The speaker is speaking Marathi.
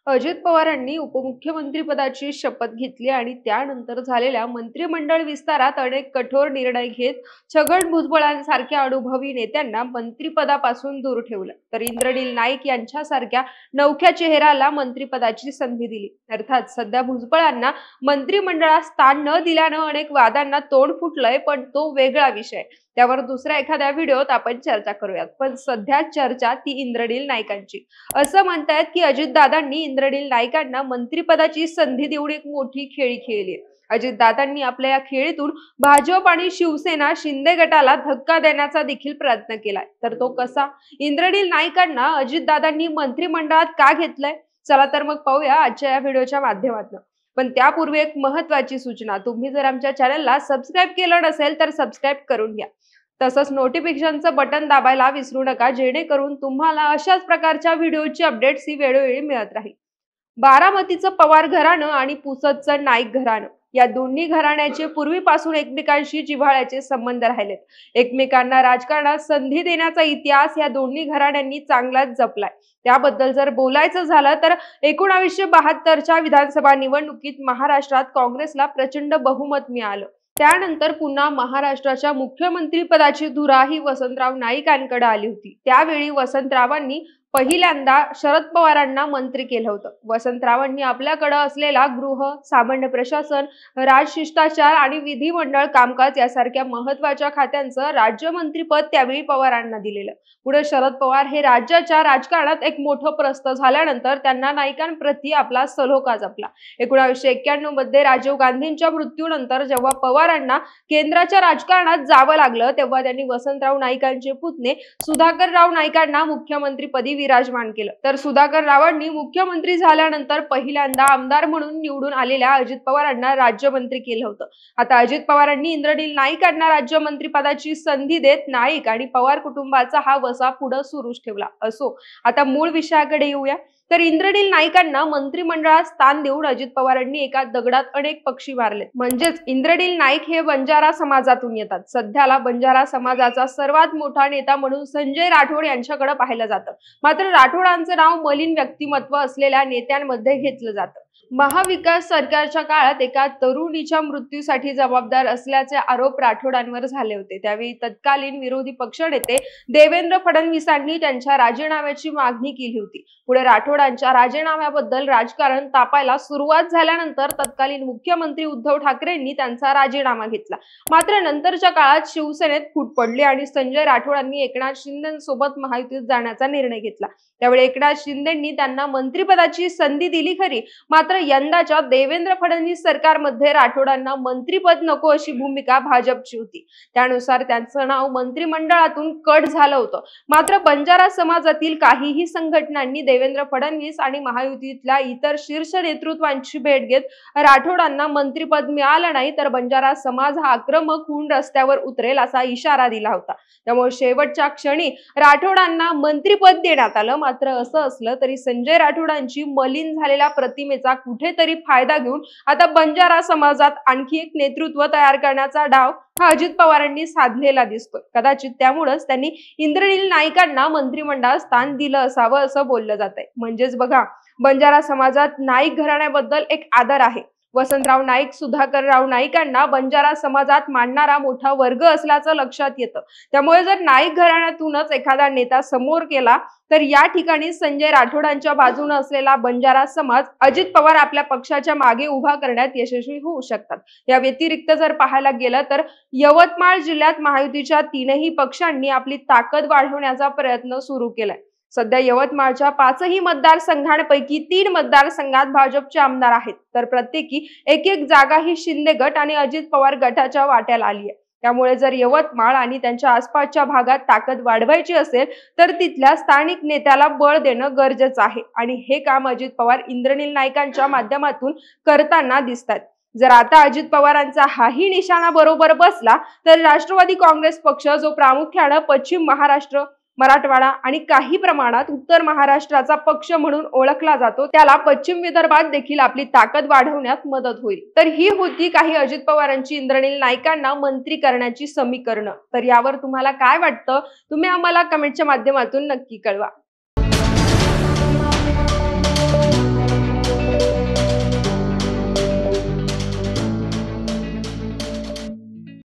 अजित पवारांनी उपमुख्यमंत्री पदाची शपथ घेतली आणि त्यानंतर झालेल्या मंत्रिमंडळ विस्तारात अनेक कठोर निर्णय घेत छगन भुजबळांसारख्या अनुभवी नेत्यांना मंत्रिपदापासून दूर ठेवलं, तर इंद्रनील नाईक यांच्यासारख्या नवख्या चेहऱ्याला मंत्रिपदाची संधी दिली। अर्थात सध्या भुजबळांना मंत्रिमंडळात स्थान न दिल्यानं अनेक वादांना तोंड फुटलंय, पण तो वेगळा विषय। त्यावर दुसऱ्या एखाद्या व्हिडिओत आपण चर्चा करूयात। पण सध्या चर्चा ती इंद्रनील नाईकांची। असं म्हणतायत की अजितदादांनी इंद्रनील नाईकांना मंत्रिपदाची संधी देऊन एक मोठी खेळी खेळली। अजितदादांनी आपल्या या खेळीतून भाजप आणि शिवसेना शिंदे गटाला धक्का देण्याचा देखील प्रयत्न केलाय। तर तो कसा? इंद्रनील नाईकांना अजितदादांनी मंत्रिमंडळात का घेतलंय? चला तर मग पाहूया आजच्या या व्हिडिओच्या माध्यमातून। पण त्यापूर्वी एक महत्त्वाची सूचना, तुम्ही जर आमच्या चॅनलला सबस्क्राइब केलं नसेल तर सबस्क्राइब करून घ्या। तसंच नोटिफिकेशनचं बटन दाबायला विसरू नका, जेणेकरून तुम्हाला अशाच प्रकारच्या व्हिडिओची अपडेट्स ही वेळोवेळी मिळत राहील। बारामतीचं पवार घराणं आणि पुसदचं नाईक घराणं या दोन्ही घराण्याचे पूर्वीपासून एकमेकांशी जिव्हाळ्याचे संबंध राहिलेत। एकमेकांना राजकारणात संधी देण्याचा इतिहास या दोन्ही घराण्यांनी चांगलाच जपलाय। त्याबद्दल जर बोलायचं झालं तर 1972च्या विधानसभा निवडणुकीत महाराष्ट्रात काँग्रेसला प्रचंड बहुमत मिळालं। त्यानंतर पुन्हा महाराष्ट्राच्या मुख्यमंत्री पदाची धुरा ही वसंतराव नाईकांकडे आली होती। त्यावेळी वसंतरावांनी पहिल्यांदा शरद पवारांना मंत्री केलं होतं। वसंतरावांनी आपल्याकडे असलेला गृह, सामान्य प्रशासन, राजशिष्टाचार आणि विधिमंडळ कामकाज यासारख्या महत्त्वाच्या खात्यांचं राज्यमंत्रीपद त्यावेळी पवारांना दिलेलं। पुढे शरद पवार हे राज्याच्या राजकारणात एक मोठं प्रस्थ झाल्यानंतर त्यांना नाईकांप्रती आपला सलोखा जपला। 1991 मध्ये राजीव गांधींच्या मृत्यूनंतर जेव्हा पवारांना केंद्राच्या राजकारणात जावं लागलं, तेव्हा त्यांनी वसंतराव नाईकांचे पुतणे सुधाकरराव नाईकांना मुख्यमंत्रीपदी विराजमान केलं। तर सुधाकररावांनी मुख्यमंत्री झाल्यानंतर पहिल्यांदा आमदार म्हणून निवडून आलेल्या अजित पवारांना राज्यमंत्री केलं होतं। आता अजित पवारांनी इंद्रनील नाईकांना राज्यमंत्री पदाची संधी देत नाईक आणि पवार कुटुंबाचा हा वसा पुढे सुरूच ठेवला। असो, आता मूळ विषयाकडे येऊया। तर इंद्रनील नाईकांना मंत्रिमंडळात स्थान देऊन अजित पवारांनी एका दगडात अनेक पक्षी मारले। म्हणजेच इंद्रनील नाईक हे बंजारा समाजातून येतात। सध्याला बंजारा समाजाचा सर्वात मोठा नेता म्हणून संजय राठोड यांच्याकडे पाहिलं जातं। मात्र राठोडांचं नाव मलिन व्यक्तिमत्व असलेल्या नेत्यांमध्ये घेतलं जातं। महाविकास सरकारच्या काळात एका तरुणीच्या मृत्यूसाठी जबाबदार असल्याचे आरोप राठोडांवर झाले होते। त्यावेळी तत्कालीन विरोधी पक्षनेते देवेंद्र फडणवीसांनी त्यांच्या राजीनाम्याची मागणी केली होती। पुढे राठोडांच्या राजीनाम्याबद्दल राजकारण तापायला सुरुवात झाल्यानंतर तत्कालीन मुख्यमंत्री उद्धव ठाकरेंनी त्यांचा राजीनामा घेतला। मात्र नंतरच्या काळात शिवसेनेत फूट पडली आणि संजय राठोडांनी एकनाथ शिंदेसोबत महायुतीत जाण्याचा निर्णय घेतला। त्यावेळी एकनाथ शिंदेंनी त्यांना मंत्रिपदाची संधी दिली खरी, मात्र यंदाच्या देवेंद्र फडणवीस सरकारमध्ये राठोडांना मंत्रिपद नको अशी भूमिका भाजपची होती। त्यानुसार त्यांचं नाव मंत्रिमंडळातून कट झालं होतं। मात्र बंजारा समाजातील काहीही संघटनांनी देवेंद्र फडणवीस आणि महायुतीतल्या इतर शीर्ष नेतृत्वांची भेट घेत राठोडांना मंत्रिपद मिळालं नाही तर बंजारा समाज हा आक्रमक होऊन रस्त्यावर उतरेल असा इशारा दिला होता। त्यामुळे शेवटच्या क्षणी राठोडांना मंत्रिपद देण्यात आलं। मात्र असं असलं तरी संजय राठोडांची मलिन झालेल्या प्रतिमेचा कुठेतरी फायदा घेऊन आता बंजारा समाजात आणखी एक नेतृत्व तयार करण्याचा डाव हा अजित पवारांनी साधलेला दिसतोय। कदाचित त्यामुळेच त्यांनी इंद्रनील नाईकांना मंत्रिमंडळात स्थान दिलं असावं असं बोललं जातंय। म्हणजेच बघा, बंजारा समाजात नाईक घराण्याबद्दल एक आदर आहे। वसंतराव नाईक, सुधाकरराव नाईकांना बंजारा समाजात मानणारा मोठा वर्ग असल्याचं लक्षात येतं। त्यामुळे जर नाईक घराण्यातूनच एखादा नेता समोर गेला तर या ठिकाणी संजय राठोडांच्या बाजूने असलेला बंजारा समाज अजित पवार आपल्या पक्षाच्या मागे उभा करण्यात यशस्वी होऊ शकतात। या व्यतिरिक्त जर पाहायला गेलं तर यवतमाळ जिल्ह्यात महायुतीच्या तीनही पक्षांनी आपली ताकद वाढवण्याचा प्रयत्न सुरू केलाय। सध्या यवतमाळच्या 5ही मतदारसंघांपैकी 3 मतदारसंघात भाजपचे आमदार आहेत, तर प्रत्येकी एक जागा ही शिंदे गट आणि अजित पवार गटाच्या वाट्याला आली आहे। त्यामुळे जर यवतमाळ आणि त्यांच्या आसपासच्या भागात ताकद वाढवायची असेल तर तिथल्या स्थानिक नेत्याला बळ देणं गरजेचं आहे आणि हे काम अजित पवार इंद्रनील नाईकांच्या माध्यमातून करताना दिसतात। जर आता अजित पवारांचा हाही निशाणा बरोबर बसला तर राष्ट्रवादी काँग्रेस पक्ष, जो प्रामुख्याने पश्चिम महाराष्ट्र, मराठवाडा आणि काही प्रमाणात उत्तर महाराष्ट्राचा पक्ष म्हणून ओळखला जातो, त्याला पश्चिम विदर्भात देखील आपली ताकद वाढवण्यात मदत होईल। तर ही होती काही अजित पवारांची इंद्रनील नाईकांना मंत्री करण्याची समीकरणं। तर यावर तुम्हाला काय वाटतं? तुम्ही आम्हाला कमेंटच्या माध्यमातून नक्की कळवा।